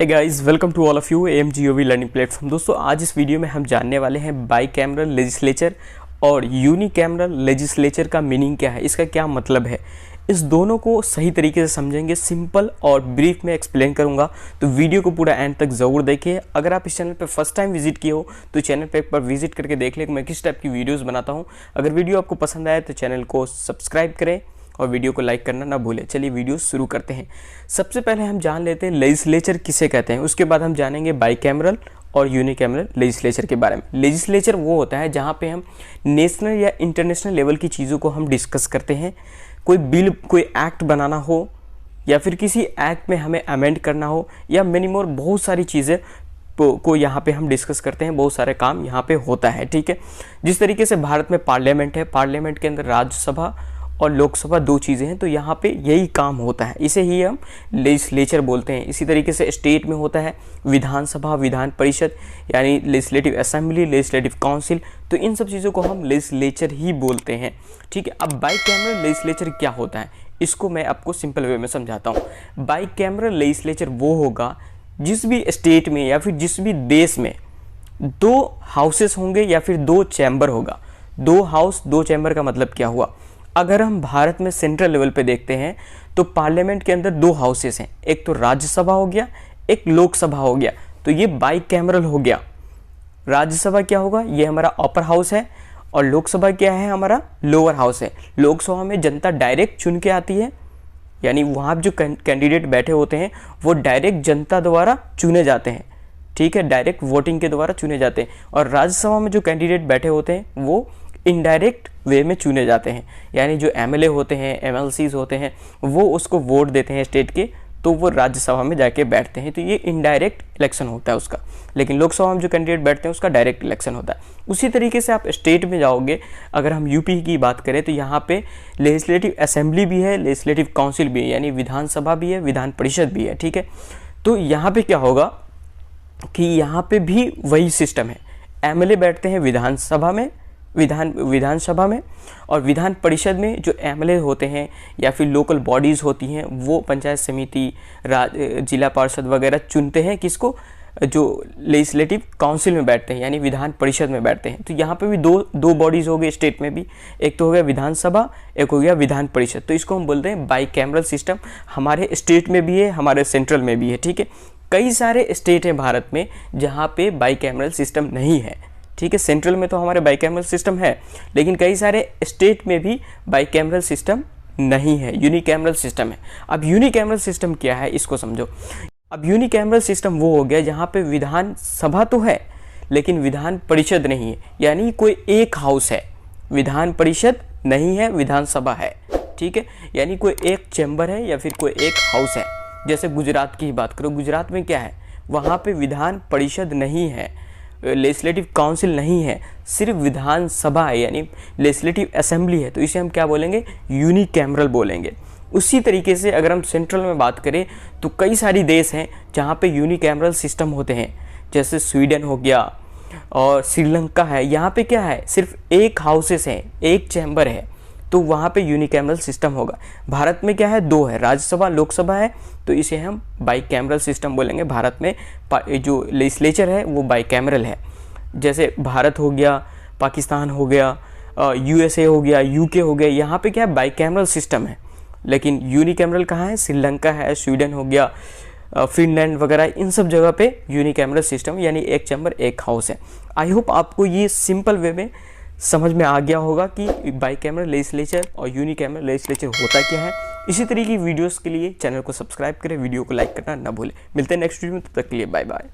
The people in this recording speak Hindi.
Hey guys, welcome to all of you AMGOV learning platform. दोस्तों, आज इस वीडियो में हम जानने वाले हैं बाइकैमरल लेजिस्लेचर और यूनिकैमरल लेजिस्लेचर का मीनिंग क्या है, इसका क्या मतलब है। इस दोनों को सही तरीके से समझेंगे, सिंपल और ब्रीफ में एक्सप्लेन करूंगा, तो वीडियो को पूरा एंड तक ज़रूर देखिए। अगर आप इस चैनल पर फर्स्ट टाइम विजिट किए हो तो चैनल पर एक बार विजिट करके देख लें कि मैं किस टाइप की वीडियोज़ बनाता हूँ। अगर वीडियो आपको पसंद आए तो चैनल को सब्सक्राइब करें और वीडियो को लाइक करना ना भूलें। चलिए वीडियो शुरू करते हैं। सबसे पहले हम जान लेते हैं लेजिस्लेचर किसे कहते हैं, उसके बाद हम जानेंगे बाइकैमरल और यूनिकैमरल लेजिस्लेचर के बारे में। लेजिस्लेचर वो होता है जहाँ पे हम नेशनल या इंटरनेशनल लेवल की चीज़ों को हम डिस्कस करते हैं। कोई बिल, कोई एक्ट बनाना हो या फिर किसी एक्ट में हमें अमेंड करना हो या मेनी मोर बहुत सारी चीज़ें को यहाँ पे हम डिस्कस करते हैं, बहुत सारे काम यहाँ पे होता है। ठीक है, जिस तरीके से भारत में पार्लियामेंट है, पार्लियामेंट के अंदर राज्यसभा और लोकसभा दो चीज़ें हैं, तो यहाँ पे यही काम होता है, इसे ही हम लेजिस्लेचर बोलते हैं। इसी तरीके से स्टेट में होता है विधानसभा, विधान परिषद यानी लेजिस्लेटिव असेंबली, लेजिस्लेटिव काउंसिल, तो इन सब चीज़ों को हम लेजिस्लेचर ही बोलते हैं। ठीक है, अब बाइकैमरल लेजिस्लेचर क्या होता है, इसको मैं आपको सिंपल वे में समझाता हूँ। बाइकैमरल लेजिस्लेचर वो होगा जिस भी स्टेट में या फिर जिस भी देश में दो हाउसेस होंगे या फिर दो चैम्बर होगा। दो हाउस दो चैम्बर का मतलब क्या हुआ, अगर हम भारत में सेंट्रल लेवल पे देखते हैं तो पार्लियामेंट के अंदर दो हाउसेस हैं, एक तो राज्यसभा हो गया, एक लोकसभा हो गया, तो ये बाइकैमरल हो गया। राज्यसभा क्या होगा, ये हमारा अपर हाउस है और लोकसभा क्या है, हमारा लोअर हाउस है। लोकसभा में जनता डायरेक्ट चुन के आती है, यानी वहाँ जो कैंडिडेट बैठे होते हैं वो डायरेक्ट जनता द्वारा चुने जाते हैं। ठीक है, डायरेक्ट वोटिंग के द्वारा चुने जाते हैं। और राज्यसभा में जो कैंडिडेट बैठे होते हैं वो इनडायरेक्ट वे में चुने जाते हैं, यानी जो MLA होते हैं, MLCs होते हैं, वो उसको वोट देते हैं स्टेट के, तो वो राज्यसभा में जाके बैठते हैं, तो ये इनडायरेक्ट इलेक्शन होता है उसका। लेकिन लोकसभा में जो कैंडिडेट बैठते हैं उसका डायरेक्ट इलेक्शन होता है। उसी तरीके से आप स्टेट में जाओगे, अगर हम यूपी की बात करें तो यहाँ पे लेजिस्लेटिव असेंबली भी है, लेजिस्लेटिव काउंसिल भी है, यानी विधानसभा भी है, विधान परिषद भी है। ठीक है, तो यहाँ पे क्या होगा कि यहाँ पे भी वही सिस्टम है, MLA बैठते हैं विधानसभा में, विधानसभा में, और विधान परिषद में जो MLA होते हैं या फिर लोकल बॉडीज़ होती हैं वो पंचायत समिति, जिला पार्षद वगैरह चुनते हैं किसको, जो लेजिस्लेटिव काउंसिल में बैठते हैं यानी विधान परिषद में बैठते हैं। तो यहाँ पे भी दो बॉडीज़ हो गए स्टेट में भी, एक तो हो गया विधानसभा, एक हो गया विधान परिषद। तो इसको हम बोलते हैं बाइकैमरल सिस्टम। हमारे स्टेट में भी है, हमारे सेंट्रल में भी है। ठीक है, कई सारे स्टेट हैं भारत में जहाँ पे बाइकैमरल सिस्टम नहीं है। ठीक है, सेंट्रल में तो हमारे बाइकैमरल सिस्टम है, लेकिन कई सारे स्टेट में भी बाइकैमरल सिस्टम नहीं है, यूनिकैमरल सिस्टम है। अब यूनिकैमरल सिस्टम क्या है इसको समझो। अब यूनिकैमरल सिस्टम वो हो गया जहाँ पे विधानसभा तो है लेकिन विधान परिषद नहीं है, यानी कोई एक हाउस है, विधान परिषद नहीं है, विधानसभा है। ठीक है, यानी कोई एक चैम्बर है या फिर कोई एक हाउस है। जैसे गुजरात की बात करो, गुजरात में क्या है, वहाँ पे विधान परिषद नहीं है, लेजिस्लेटिव काउंसिल नहीं है, सिर्फ विधानसभा है यानी लेजिस्लेटिव असेंबली है, तो इसे हम क्या बोलेंगे, यूनिकैमरल बोलेंगे। उसी तरीके से अगर हम सेंट्रल में बात करें तो कई सारी देश हैं जहाँ पे यूनिकैमरल सिस्टम होते हैं, जैसे स्वीडन हो गया और श्रीलंका है। यहाँ पे क्या है, सिर्फ एक हाउसेस हैं, एक चैम्बर है, तो वहाँ पे यूनिकैमरल सिस्टम होगा। भारत में क्या है, दो है, राज्यसभा लोकसभा है, तो इसे हम बाइकैमरल सिस्टम बोलेंगे। भारत में जो लेजिस्लेचर है वो बाइकैमरल है। जैसे भारत हो गया, पाकिस्तान हो गया, USA हो गया, UK हो गया, यहाँ पे क्या है, बाइकैमरल सिस्टम है। लेकिन यूनिकैमरल कहाँ है, श्रीलंका है, स्वीडन हो गया, फिनलैंड वगैरह, इन सब जगह पे यूनिकैमरल सिस्टम यानी एक चैम्बर एक हाउस है। आई होप आपको ये सिंपल वे में समझ में आ गया होगा कि बाइकैमरल लेजिस्लेचर और यूनिकैमरल लेजिस्लेचर होता क्या है। इसी तरीके की वीडियोस के लिए चैनल को सब्सक्राइब करें, वीडियो को लाइक करना ना भूलें। मिलते हैं नेक्स्ट वीडियो में, तब तक के लिए बाय बाय।